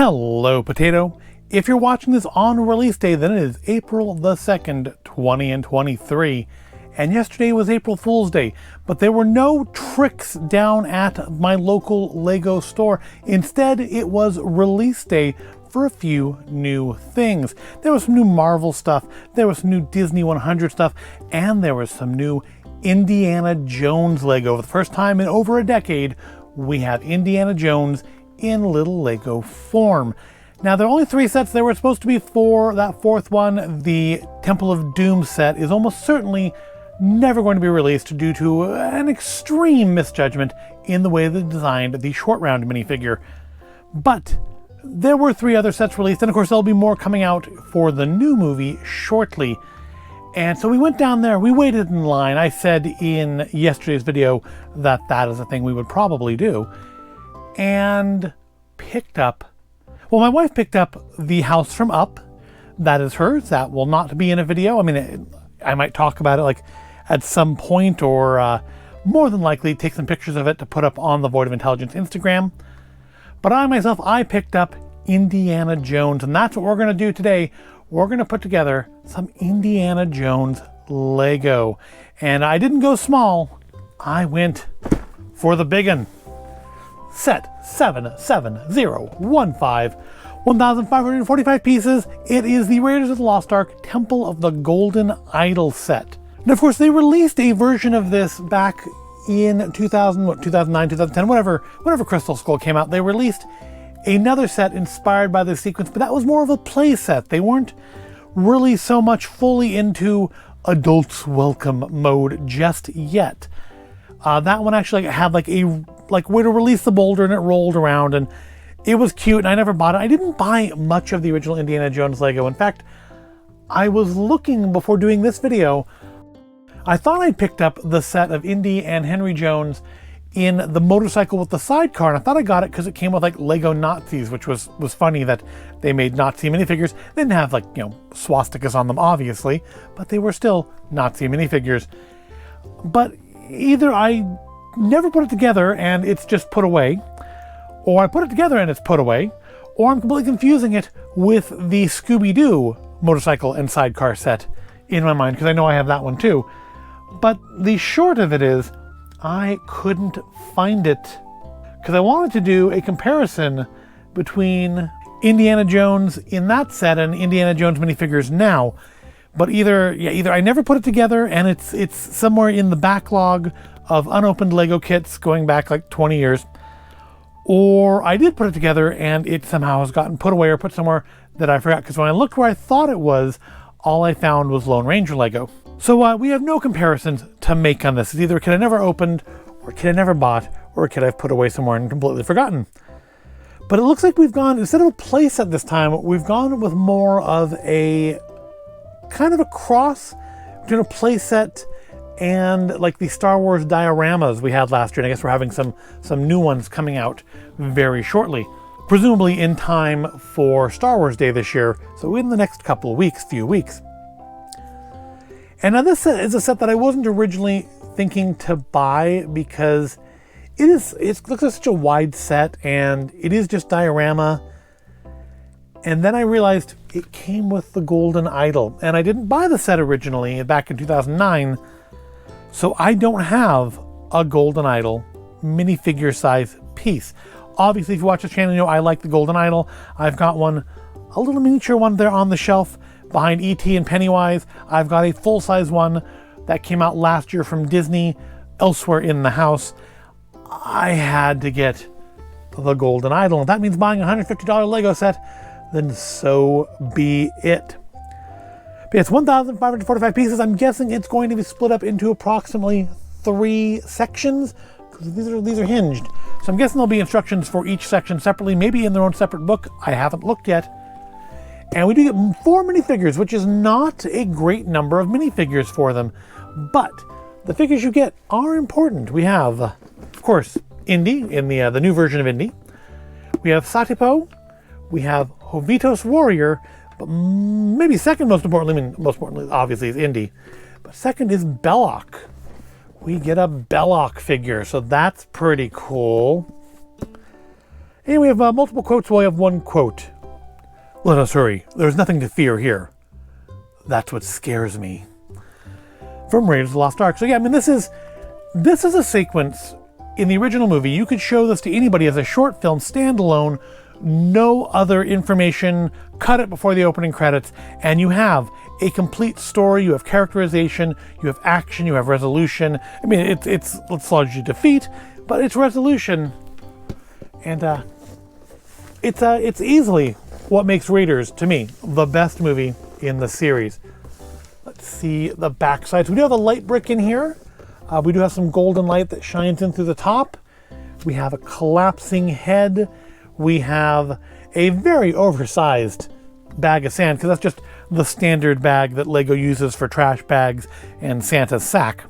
Hello, Potato. If you're watching this on release day, then it is April the 2nd, 2023. And yesterday was April Fool's Day, but there were no tricks down at my local Lego store. Instead, it was release day for a few new things. There was some new Marvel stuff, there was some new Disney 100 stuff, and there was some new Indiana Jones Lego. For the first time in over a decade, we have Indiana Jones in little Lego form. Now, there are only 3 sets. There were supposed to be 4. That 4th one, the Temple of Doom set, is almost certainly never going to be released due to an extreme misjudgment in the way they designed the Short Round minifigure. But there were 3 other sets released, and of course there'll be more coming out for the new movie shortly. And so we went down there, we waited in line. I said in yesterday's video that that is a thing we would probably do. And picked up, well, my wife picked up the house from Up. That is hers. That will not be in a video. I mean, I might talk about it like at some point, or more than likely take some pictures of it to put up on the Void of Intelligence Instagram. But I picked up Indiana Jones, and that's what we're going to do today. We're going to put together some Indiana Jones Lego. And I didn't go small. I went for the big one. Set 77015, 1,545 pieces. It is the Raiders of the Lost Ark Temple of the Golden Idol set. And of course, they released a version of this back in 2009, 2010, whatever Crystal Skull came out. They released another set inspired by this sequence, but that was more of a play set. They weren't really so much fully into adults welcome mode just yet. That one actually had like a way to release the boulder, and it rolled around, and it was cute, and I never bought it. I didn't buy much of the original Indiana Jones Lego. In fact, I was looking before doing this video. I thought I'd picked up the set of Indy and Henry Jones in the motorcycle with the sidecar, and I thought I got it because it came with like Lego Nazis, which was funny that they made Nazi minifigures. They didn't have swastikas on them, obviously, but they were still Nazi minifigures. But either I never put it together and it's just put away, or I put it together and it's put away, or I'm completely confusing it with the Scooby-Doo motorcycle and sidecar set in my mind, because I know I have that one too. But the short of it is, I couldn't find it, because I wanted to do a comparison between Indiana Jones in that set and Indiana Jones minifigures now. But either I never put it together, and it's somewhere in the backlog of unopened Lego kits going back like 20 years, or I did put it together and it somehow has gotten put away or put somewhere that I forgot, because when I looked where I thought it was, all I found was Lone Ranger Lego. So we have no comparisons to make on this. It's either a kit I never opened, or a kit I never bought, or a kit I've put away somewhere and completely forgotten. But it looks like we've gone, instead of a play set this time, we've gone with more of a kind of a cross between a play set and like the Star Wars dioramas we had last year. And I guess we're having some new ones coming out very shortly, presumably in time for Star Wars Day this year. So in the next few weeks. And now this set is a set that I wasn't originally thinking to buy, because it looks like such a wide set, and it is just diorama. And then I realized it came with the Golden Idol, and I didn't buy the set originally back in 2009, so I don't have a Golden Idol minifigure size piece. Obviously, if you watch this channel, you know I like the Golden Idol. I've got one, a little miniature one there on the shelf behind E.T. and Pennywise. I've got a full-size one that came out last year from Disney elsewhere in the house. I had to get the Golden Idol. If that means buying a $150 Lego set, then so be it. But it's 1,545 pieces. I'm guessing it's going to be split up into approximately 3 sections, because these are hinged. So I'm guessing there'll be instructions for each section separately, maybe in their own separate book. I haven't looked yet. And we do get 4 minifigures, which is not a great number of minifigures for them. But the figures you get are important. We have, of course, Indy in the new version of Indy. We have Satipo. We have Jovitos Warrior. But maybe second most importantly, obviously, is Indy. But second is Belloq. We get a Belloq figure, so that's pretty cool. And we have multiple quotes. We have one quote. Let us hurry. There's nothing to fear here. That's what scares me. From Raiders of the Lost Ark. So yeah, I mean, this is a sequence in the original movie. You could show this to anybody as a short film, standalone, no other information, cut it before the opening credits, and you have a complete story. You have characterization, you have action, you have resolution. I mean, it's largely defeat, but it's resolution, and it's easily what makes Raiders, to me, the best movie in the series. Let's see the backside. So we do have a light brick in here. We do have some golden light that shines in through the top. We have a collapsing head. We have a very oversized bag of sand, because that's just the standard bag that Lego uses for trash bags and Santa's sack.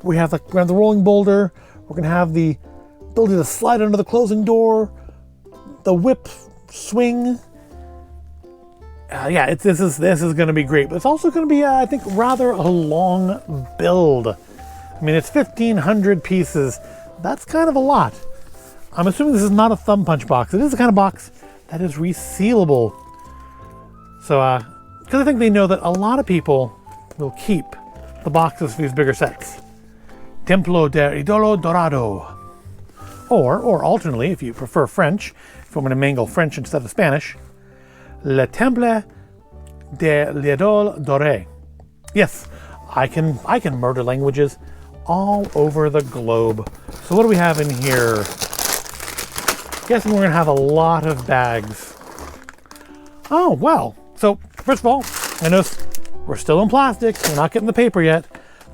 We have the rolling boulder. We're going to have the ability to slide under the closing door, the whip swing. Yeah, this is going to be great, but it's also going to be, I think, rather a long build. I mean, it's 1,500 pieces. That's kind of a lot. I'm assuming this is not a thumb punch box. It is the kind of box that is resealable. So, because I think they know that a lot of people will keep the boxes for these bigger sets. Templo del Idolo Dorado. Or alternately, if you prefer French, if you want me to mangle French instead of Spanish, Le Temple de l'Idole Doré. Yes, I can murder languages all over the globe. So what do we have in here? Guessing we're gonna have a lot of bags. Oh, well. So first of all, I know we're still in plastic. We're not getting the paper yet,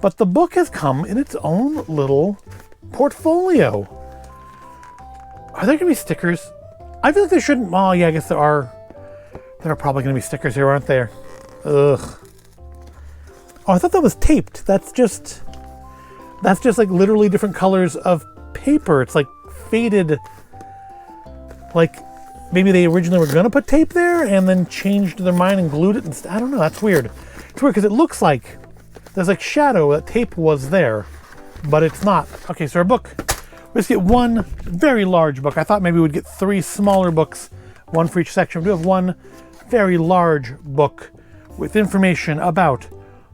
but the book has come in its own little portfolio. Are there gonna be stickers? I feel like there shouldn't. Oh yeah, I guess there are. There are probably gonna be stickers here, aren't there? Ugh. Oh, I thought that was taped. That's just like literally different colors of paper. It's like faded. Like maybe they originally were gonna put tape there and then changed their mind and glued it. I don't know. That's weird. It's weird because it looks like there's like shadow that tape was there, but it's not. Okay, so our book. Let's get one very large book. I thought maybe we'd get 3 smaller books, one for each section. We do have one very large book with information about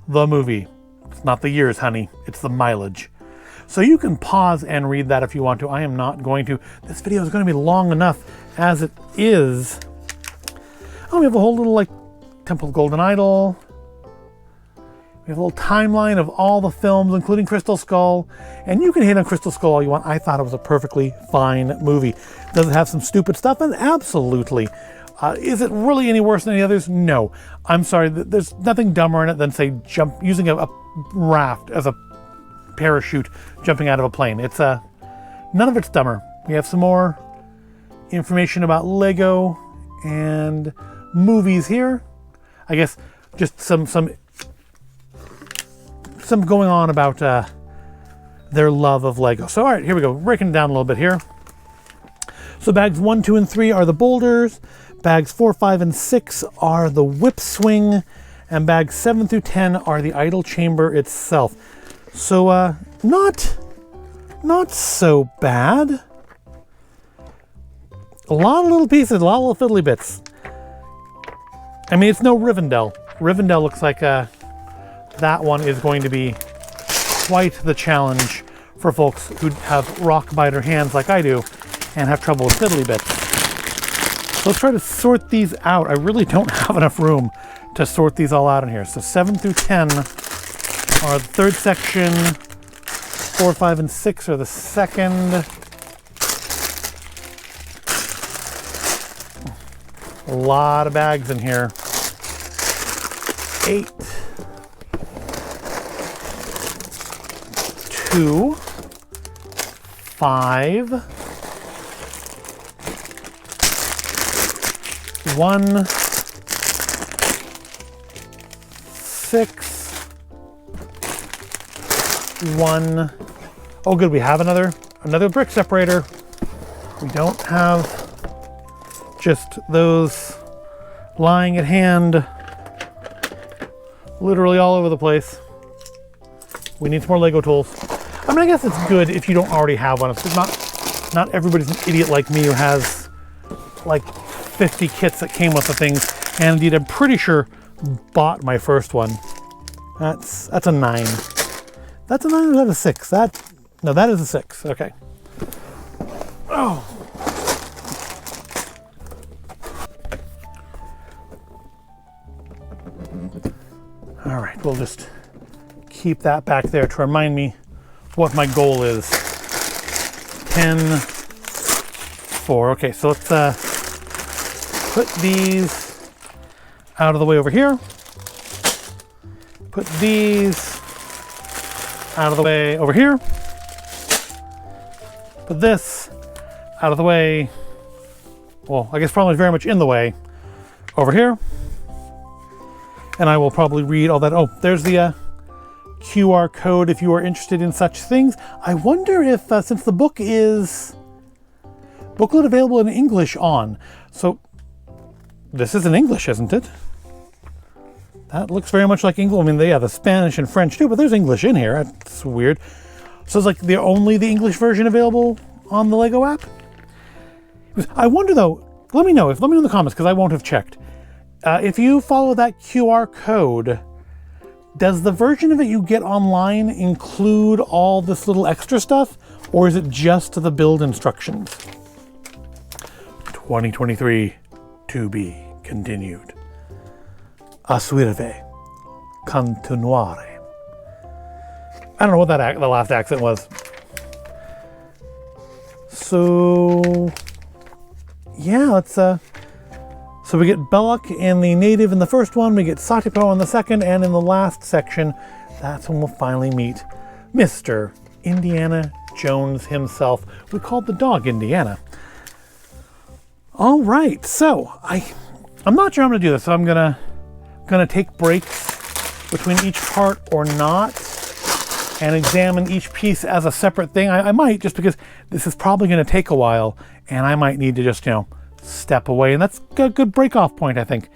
the movie. It's not the years, honey. It's the mileage. So you can pause and read that if you want to. I am not going to. This video is going to be long enough as it is. Oh, we have a whole little like Temple of Golden Idol. We have a little timeline of all the films, including Crystal Skull. And you can hate on Crystal Skull all you want. I thought it was a perfectly fine movie. Does it have some stupid stuff in it? Absolutely. Is it really any worse than any others? No. I'm sorry. There's nothing dumber in it than, say, using a raft as a parachute jumping out of a plane. It's none of it's dumber. We have some more information about Lego and movies here. I guess just some going on about their love of Lego. So all right, here we go. Breaking it down a little bit here. So bags 1, 2, and 3 are the boulders. Bags 4, 5, and 6 are the whip swing. And bags 7 through 10 are the idol chamber itself. So not so bad. A lot of little pieces, a lot of little fiddly bits. I mean, it's no Rivendell. Rivendell looks like that one is going to be quite the challenge for folks who have rock biter hands like I do and have trouble with fiddly bits. So let's try to sort these out. I really don't have enough room to sort these all out in here. So 7 through 10 are the third section. 4, 5, and 6 are the second. A lot of bags in here. 8. 2, 5, 1, 6, 1. Oh, good. We have another brick separator. We don't have just those lying at hand, literally all over the place. We need some more Lego tools. I mean, I guess it's good if you don't already have one. It's not not everybody's an idiot like me who has like 50 kits that came with the things. And indeed, I'm pretty sure bought my first one. That's a 9. That's a 9 or is that a 6? No, that is a 6. Okay. Oh. All right, we'll just keep that back there to remind me what my goal is. 10, 4. Okay, so let's put these out of the way over here. Put these out of the way over here. Put this out of the way, well, I guess probably very much in the way, over here. And I will probably read all that. Oh, there's the QR code if you are interested in such things. I wonder if, since the book is booklet available in English on, so this is in English, isn't it? That looks very much like English. I mean, yeah, the Spanish and French too, but there's English in here. That's weird. So it's like only the English version available on the Lego app? I wonder though, let me know in the comments, because I won't have checked. If you follow that QR code, does the version of it you get online include all this little extra stuff, or is it just the build instructions? 2023 to be continued. A suirve, continuare. I don't know what the last accent was. So yeah, let's so we get Belloc in the native in the first one, we get Satipo in the second, and in the last section, that's when we'll finally meet Mr. Indiana Jones himself. We called the dog Indiana. All right, so I'm not sure I'm gonna do this, so I'm gonna take breaks between each part or not, and examine each piece as a separate thing. I might, just because this is probably gonna take a while, and I might need to just, step away, and that's a good break-off point, I think.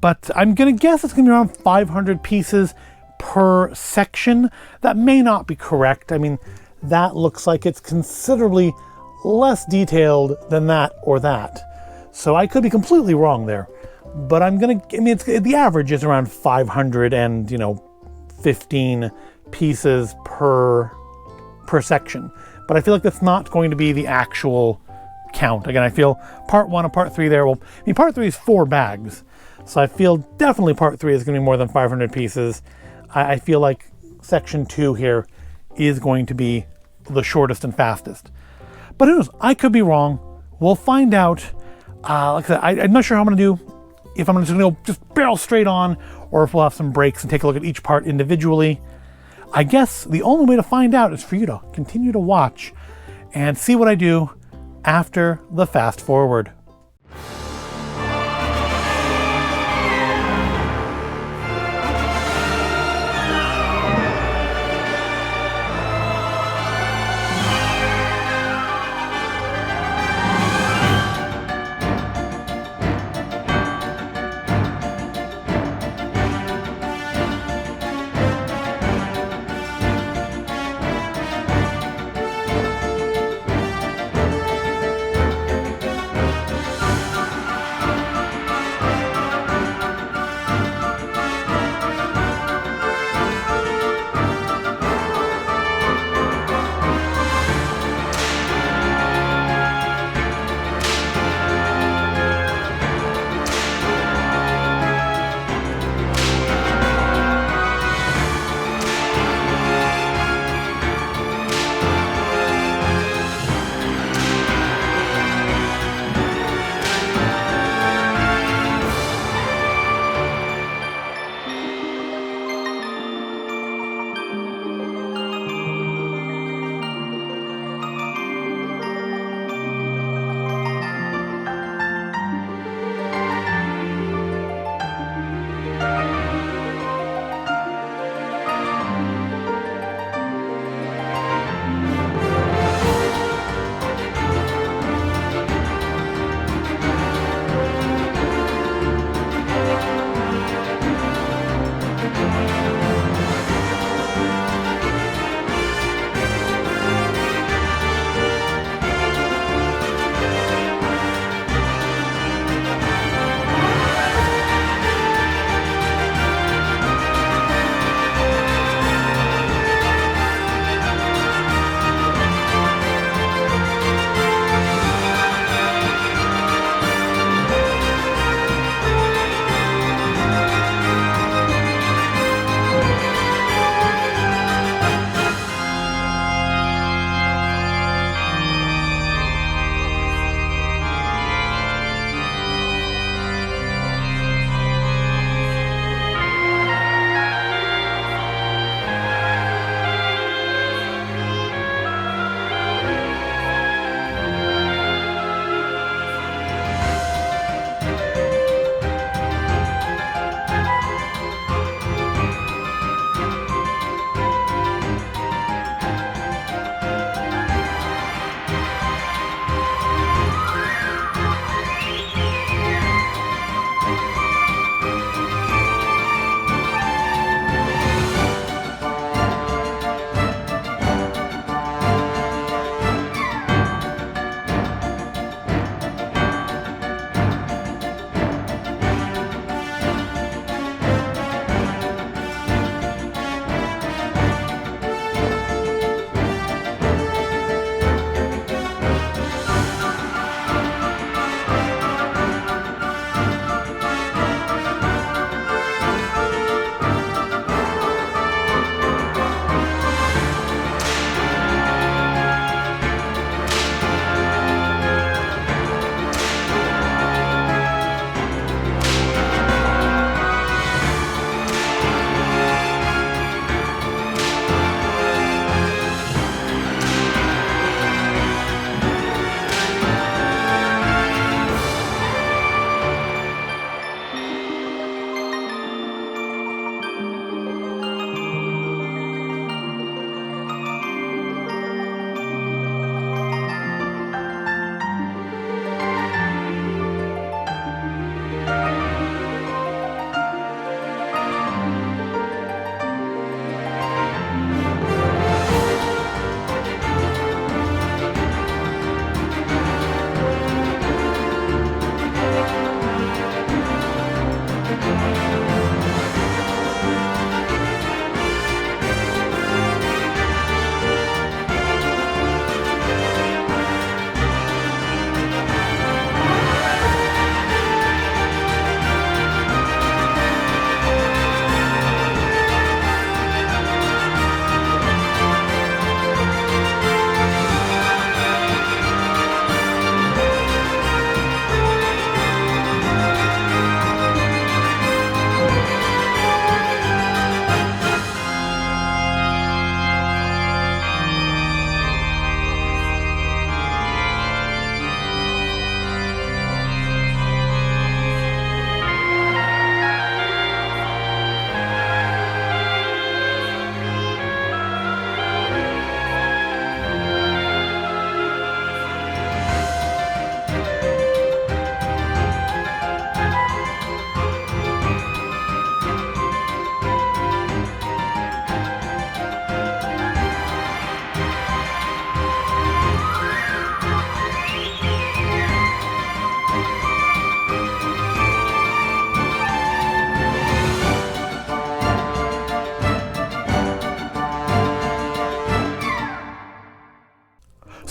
But I'm gonna guess it's gonna be around 500 pieces per section. That may not be correct. I mean, that looks like it's considerably less detailed than that or that. So I could be completely wrong there. But the average is around 515 pieces per section. But I feel like that's not going to be the actual count. Again, I feel part 1 and part 3 there part 3 is 4 bags. So I feel definitely part 3 is going to be more than 500 pieces. I feel like section 2 here is going to be the shortest and fastest. But who knows? I could be wrong. We'll find out. Like I said, I'm not sure how I'm going to do. If I'm just going to go just barrel straight on, or if we'll have some breaks and take a look at each part individually. I guess the only way to find out is for you to continue to watch and see what I do after the fast forward.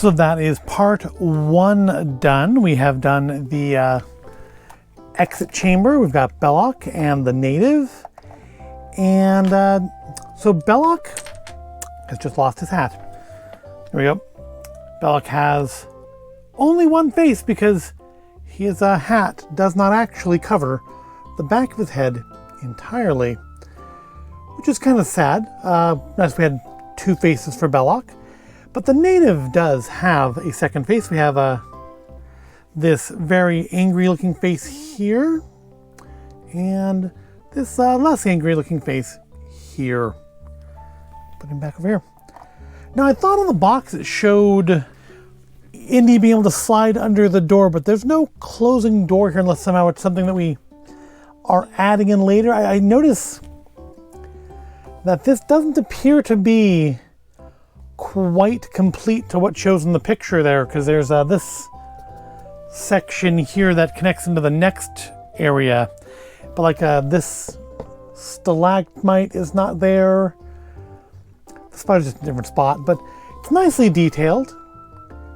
So that is part 1 done. We have done the exit chamber. We've got Belloc and the native. And so Belloc has just lost his hat. Here we go. Belloc has only one face because his hat does not actually cover the back of his head entirely, which is kind of sad. Nice we had 2 faces for Belloc. But the native does have a second face. We have this very angry looking face here, and this less angry looking face here. Put him back over here. Now I thought on the box it showed Indy being able to slide under the door, but there's no closing door here unless somehow it's something that we are adding in later. I notice that this doesn't appear to be quite complete to what shows in the picture there, because there's this section here that connects into the next area, but like this stalagmite is not there. The spider's just a different spot, but it's nicely detailed.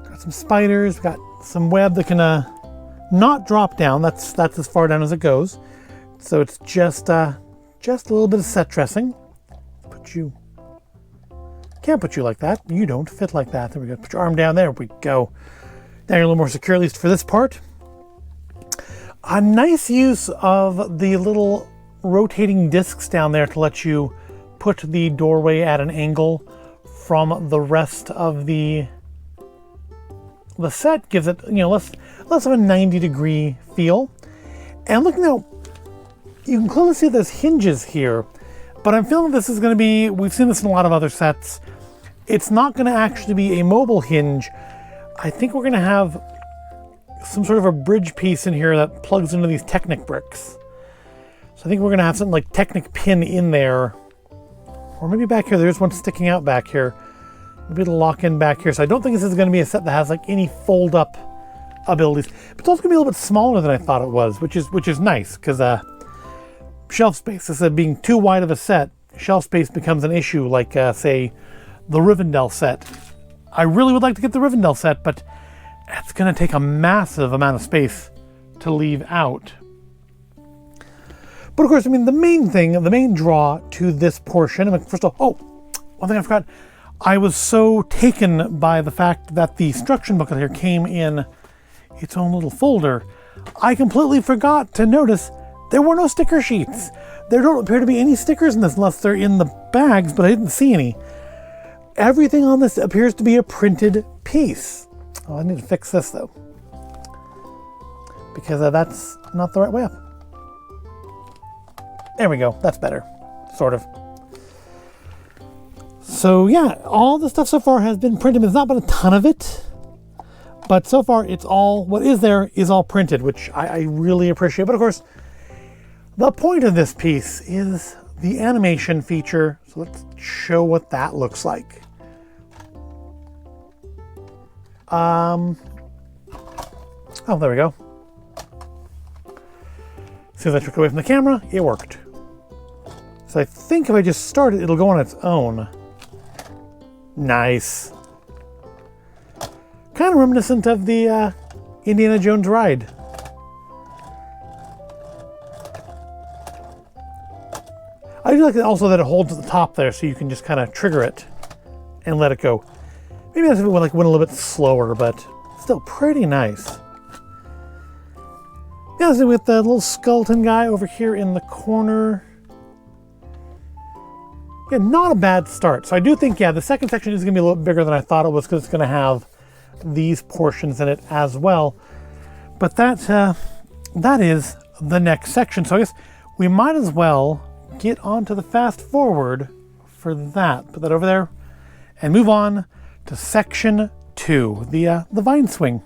Got some spiders, got some web that can not drop down. That's as far down as it goes. So it's just a little bit of set dressing. Can't put you like that. You don't fit like that. There we go. Put your arm down. There we go. Now you're a little more secure, at least for this part. A nice use of the little rotating discs down there to let you put the doorway at an angle from the rest of the set. Gives it, less of a 90-degree feel. And look now, you can clearly see there's hinges here, but I'm feeling this is going to be, we've seen this in a lot of other sets, it's not going to actually be a mobile hinge. I think we're going to have some sort of a bridge piece in here that plugs into these Technic bricks. So I think we're going to have something like Technic pin in there. Or maybe back here, there's one sticking out back here. Maybe it'll lock in back here. So I don't think this is going to be a set that has like any fold up abilities. But it's also going to be a little bit smaller than I thought it was, which is nice, because shelf space, instead of being too wide of a set, shelf space becomes an issue, like say the Rivendell set. I really would like to get the Rivendell set, but it's going to take a massive amount of space to leave out. But of course, I mean, the main draw to this portion, first of all, one thing I forgot, I was so taken by the fact that the instruction booklet here came in its own little folder, I completely forgot to notice there were no sticker sheets. There don't appear to be any stickers in this unless they're in the bags, but I didn't see any. Everything on this appears to be a printed piece. Oh, I need to fix this though, because that's not the right way up. There we go, that's better, sort of. So yeah, all the stuff so far has been printed. There's not been a ton of it, but so far it's all, what is there is all printed, which I really appreciate. But of course, the point of this piece is the animation feature. So let's show what that looks like. Oh, there we go. As soon as I took away from the camera, it worked. So I think if I just start it, it'll go on its own. Nice. Kind of reminiscent of the Indiana Jones ride. I do like it also that it holds at the top there, so you can just kind of trigger it and let it go. Maybe that's if it went a little bit slower, but still pretty nice. Yeah, so with the little skeleton guy over here in the corner. Yeah, not a bad start. So I do think, yeah, the second section is going to be a little bigger than I thought it was, because it's going to have these portions in it as well. But that is the next section. So I guess we might as well get onto the fast forward for that. Put that over there and move on to section 2, the vine swing.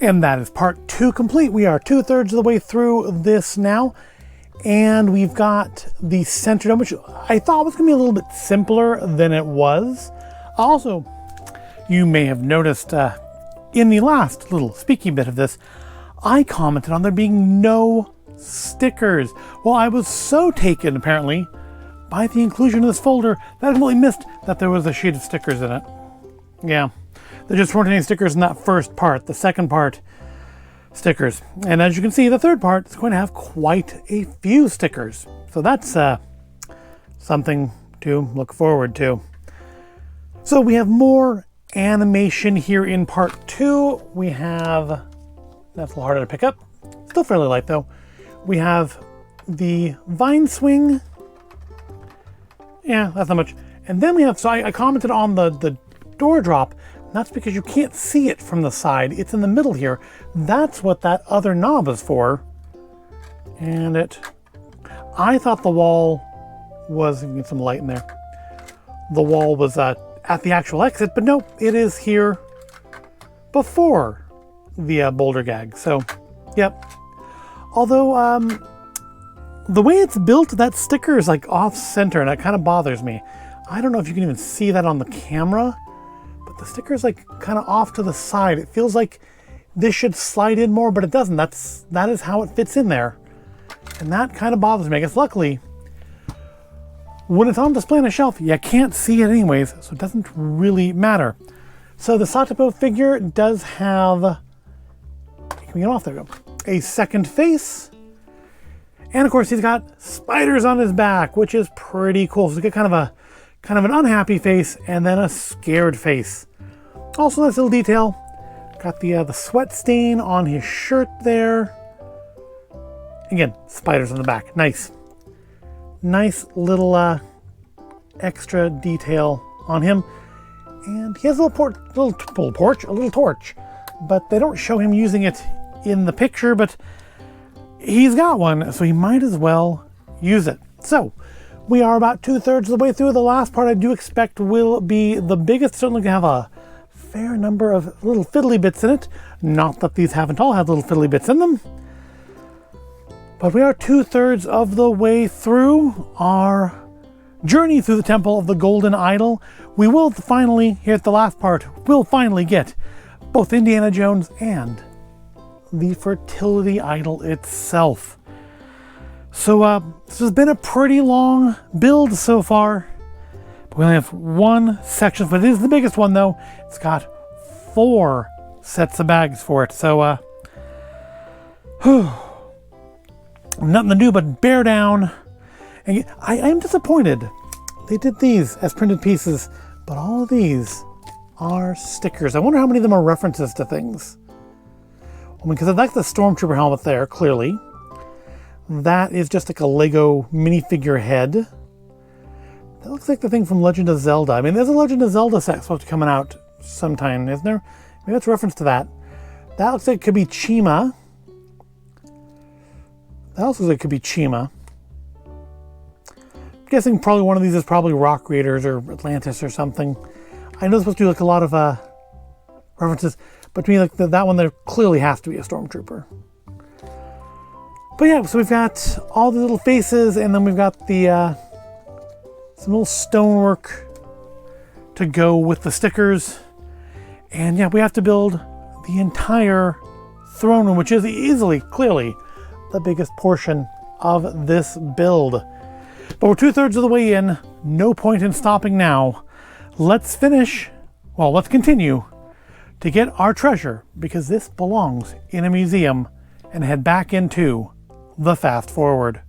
And that is part 2 complete. We are 2/3 of the way through this now. And we've got the center dome, which I thought was going to be a little bit simpler than it was. Also, you may have noticed in the last little speaking bit of this, I commented on there being no stickers. Well, I was so taken, apparently, by the inclusion of this folder that I completely missed that there was a sheet of stickers in it. Yeah, there just weren't any stickers in that first part. The second part, stickers. And as you can see, the third part is going to have quite a few stickers. So that's something to look forward to. So we have more animation here in part 2. We have, that's a little harder to pick up. Still fairly light though. We have the vine swing. Yeah, that's not much. And then we have, so I commented on the door drop. That's because you can't see it from the side. It's in the middle here. That's what that other knob is for. And I thought the wall was, get some light in there. The wall was at the actual exit, but no, it is here before the boulder gag. So, yep. Although, the way it's built, that sticker is like off center and it kind of bothers me. I don't know if you can even see that on the camera. The sticker is like kind of off to the side. It feels like this should slide in more, but it doesn't. That is how it fits in there. And that kind of bothers me. I guess luckily, when it's on display on a shelf, you can't see it anyways, so it doesn't really matter. So the Satopo figure does have, can we get off? There we go. A second face. And of course he's got spiders on his back, which is pretty cool. So you get kind of an unhappy face and then a scared face. Also, nice little detail. Got the sweat stain on his shirt there. Again, spiders on the back. Nice. Nice little extra detail on him. And he has a little torch. But they don't show him using it in the picture, but he's got one, so he might as well use it. So, we are about 2/3 of the way through. The last part I do expect will be the biggest. Certainly gonna have a fair number of little fiddly bits in it. Not that these haven't all had little fiddly bits in them. But we are 2/3 of the way through our journey through the Temple of the Golden Idol. We will finally, here at the last part, we'll finally get both Indiana Jones and the fertility idol itself. So this has been a pretty long build so far. We only have one section, but it is the biggest one though. It's got 4 sets of bags for it. So nothing to do but bear down. And I am disappointed. They did these as printed pieces, but all of these are stickers. I wonder how many of them are references to things. I mean, because I like the Stormtrooper helmet there, clearly. That is just like a Lego minifigure head. That looks like the thing from Legend of Zelda. I mean, there's a Legend of Zelda set supposed to be coming out sometime, isn't there? Maybe that's a reference to that. That looks like it could be Chima. That also looks like it could be Chima. I'm guessing probably one of these is probably Rock Raiders or Atlantis or something. I know there's supposed to be like a lot of references, but to me, like that one there clearly has to be a Stormtrooper. But yeah, so we've got all the little faces, and then we've got the some little stonework to go with the stickers. And yeah, we have to build the entire throne room, which is easily, clearly, the biggest portion of this build. But we're 2/3 of the way in. No point in stopping now. Let's continue to get our treasure, because this belongs in a museum, and head back into the Fast Forward.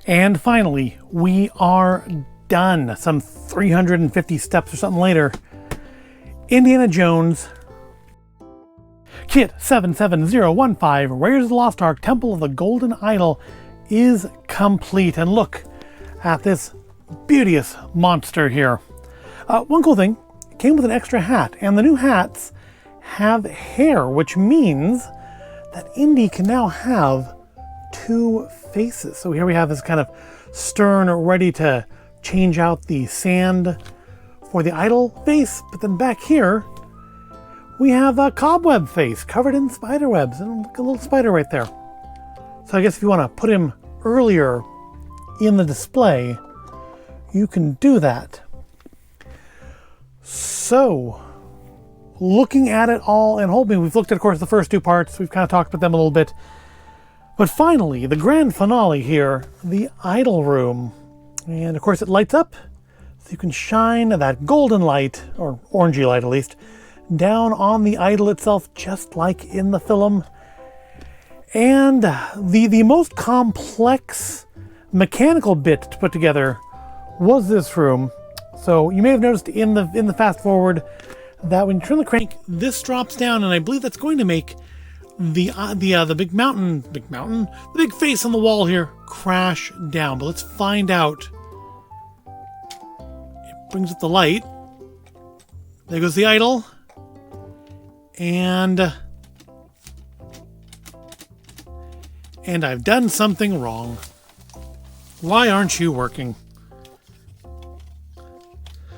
And finally, we are done. Some 350 steps or something later. Indiana Jones Kit 77015, Raiders of the Lost Ark, Temple of the Golden Idol is complete. And look at this beauteous monster here. One cool thing, it came with an extra hat, and the new hats have hair, which means that Indy can now have two faces. So here we have this kind of stern, ready to change out the sand for the idol face, but then back here we have a cobweb face covered in spider webs, and look, a little spider right there. So I guess if you want to put him earlier in the display, you can do that. So, looking at it all and hoping, we've looked at, of course, the first two parts, we've kind of talked about them a little bit, but finally, the grand finale here, the idol room. And of course it lights up, so you can shine that golden light, or orangey light at least, down on the idol itself, just like in the film. And the most complex mechanical bit to put together was this room. So you may have noticed in the fast forward that when you turn the crank, this drops down, and I believe that's going to make the big face on the wall here crash down. But let's find out. It brings up the light. There goes the idol. And I've done something wrong. Why aren't you working?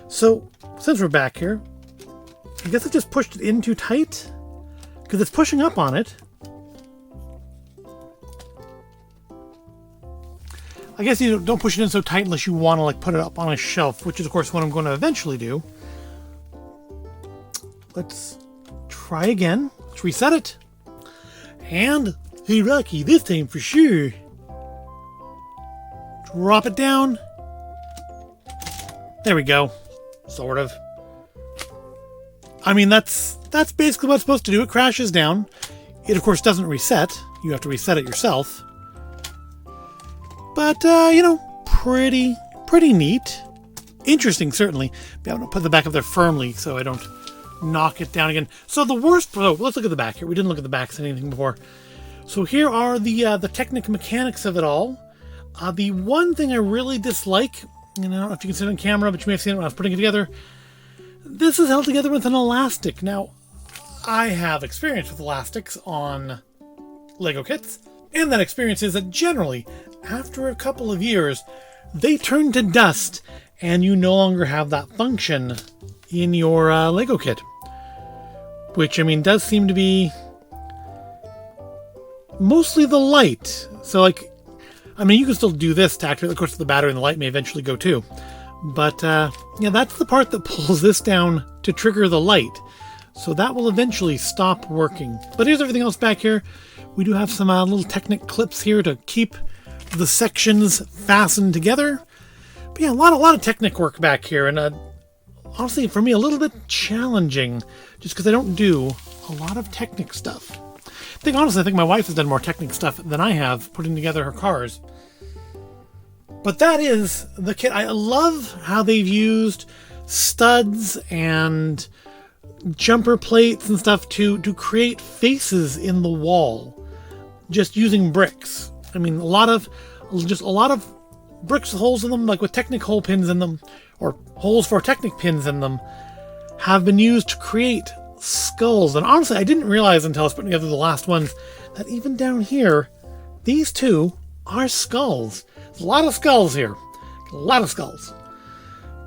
So, since we're back here, I guess I just pushed it in too tight, because it's pushing up on it. I guess you don't push it in so tight unless you want to like put it up on a shelf, which is of course what I'm going to eventually do. Let's try again. Let's reset it. And, hey Rocky, this time for sure. Drop it down. There we go. Sort of. I mean, that's basically what it's supposed to do. It crashes down. It, of course, doesn't reset. You have to reset it yourself. But, you know, pretty neat. Interesting, certainly. But I'm going to put the back up there firmly so I don't knock it down again. So the worst... Oh, let's look at the back here. We didn't look at the backs of anything before. So here are the technical mechanics of it all. The one thing I really dislike, and I don't know if you can see it on camera, but you may have seen it when I was putting it together. This is held together with an elastic. Now, I have experience with elastics on Lego kits, and that experience is that generally, after a couple of years, they turn to dust, and you no longer have that function in your Lego kit. Which, I mean, does seem to be mostly the light. So, like, I mean, you can still do this to activate. Of course, the battery and the light may eventually go too. But, yeah, that's the part that pulls this down to trigger the light. So that will eventually stop working. But here's everything else back here. We do have some little Technic clips here to keep the sections fastened together. But yeah, a lot of Technic work back here. And honestly, for me, a little bit challenging. Just because I don't do a lot of Technic stuff. I think my wife has done more Technic stuff than I have putting together her cars. But that is the kit. I love how they've used studs and jumper plates and stuff to create faces in the wall, just using bricks. I mean, a lot of bricks with holes in them, like with Technic hole pins in them, or holes for Technic pins in them, have been used to create skulls. And honestly, I didn't realize until I was putting together the last ones that even down here, these two are skulls. There's a lot of skulls here. A lot of skulls.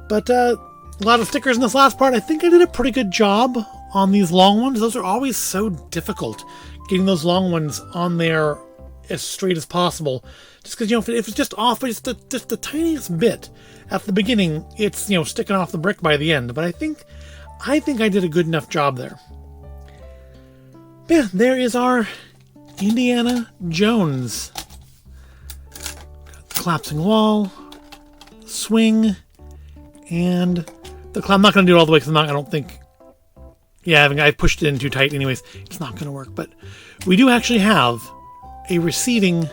But a lot of stickers in this last part. I think I did a pretty good job on these long ones. Those are always so difficult, getting those long ones on there as straight as possible. Just because, you know, if it's just off just the tiniest bit at the beginning, it's, you know, sticking off the brick by the end. But I think I did a good enough job there. Yeah, there is our Indiana Jones. Collapsing wall, swing, and the I'm not going to do it all the way because I don't think... Yeah, I pushed it in too tight anyways. It's not going to work. But we do actually have a receding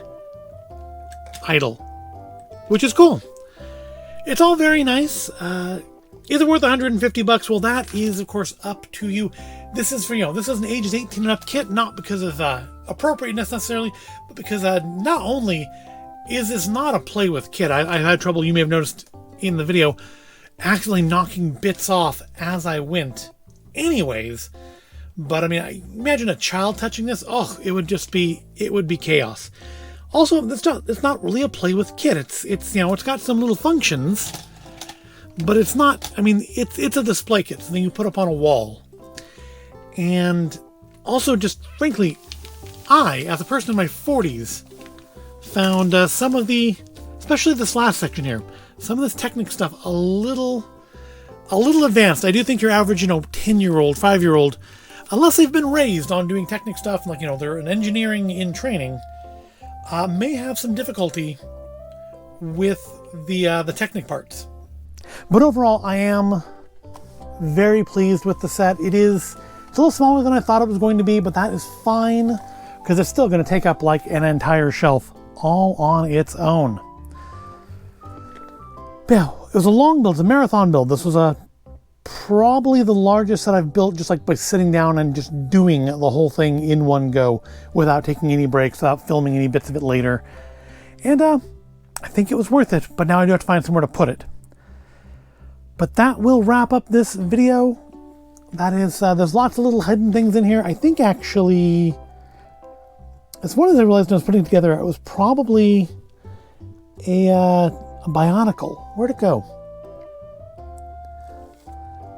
idol. which is cool. It's all very nice. Is it worth $150? Well, that is, of course, up to you. This is for, this is an ages 18 and up kit, not because of appropriateness necessarily, but because not only is this not a play with kit, I've had trouble, you may have noticed in the video, actually knocking bits off as I went anyways. But I mean, imagine a child touching this. Oh, it would be chaos. Also, it's not really a play with kit. It's got some little functions, but it's not, I mean, it's a display kit, something you put up on a wall. And also, just frankly, I, as a person in my 40s, found some of especially this last section here, some of this Technic stuff a little advanced. I do think your average, 10-year-old, 5-year-old, unless they've been raised on doing Technic stuff, like, they're an engineering in training, may have some difficulty with the Technic parts. But overall, I am very pleased with the set. It's a little smaller than I thought it was going to be, but that is fine, because it's still going to take up like an entire shelf all on its own. But yeah, it was a long build, it's a marathon build. This was probably the largest that I've built just like by sitting down and just doing the whole thing in one go without taking any breaks, without filming any bits of it later. And I think it was worth it, but now I do have to find somewhere to put it. But that will wrap up this video. That is, there's lots of little hidden things in here. I think actually, it's one of the things I realized when I was putting it together, it was probably a Bionicle. Where'd it go?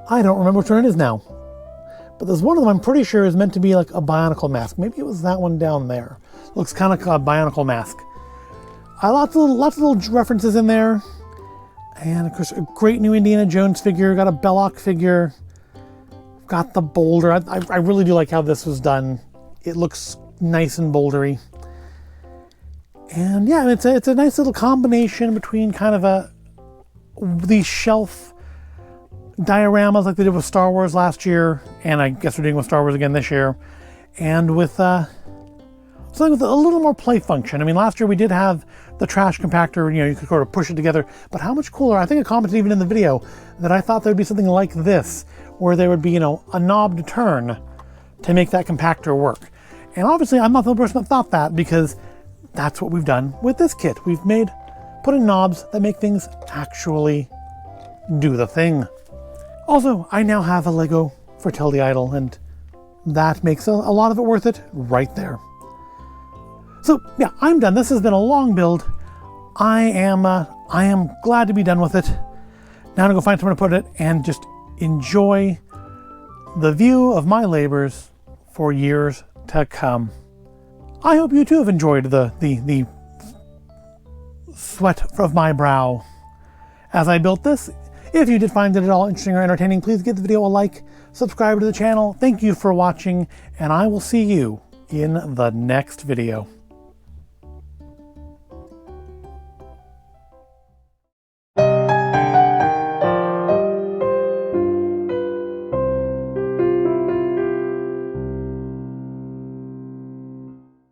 I don't remember which one it is now. But there's one of them I'm pretty sure is meant to be like a Bionicle mask. Maybe it was that one down there. Looks kind of like a Bionicle mask. Lots of little references in there. And of course, a great new Indiana Jones figure. Got a Belloc figure. Got the boulder. I really do like how this was done. It looks nice and bouldery. And yeah, it's a nice little combination between kind of these shelf dioramas like they did with Star Wars last year, and I guess we're doing with Star Wars again this year, and with something with a little more play function. I mean, last year we did have the trash compactor, you could sort of push it together, but how much cooler, I think I commented even in the video, that I thought there would be something like this, where there would be, a knob to turn to make that compactor work. And obviously I'm not the only person that thought that, because that's what we've done with this kit. We've put in knobs that make things actually do the thing. Also, I now have a Lego Fertility Idol, and that makes a lot of it worth it right there. So yeah, I'm done. This has been a long build. I am glad to be done with it. Now I'm gonna go find somewhere to put it and just enjoy the view of my labors for years to come. I hope you too have enjoyed the sweat of my brow as I built this. If you did find it at all interesting or entertaining, please give the video a like, subscribe to the channel. Thank you for watching, and I will see you in the next video.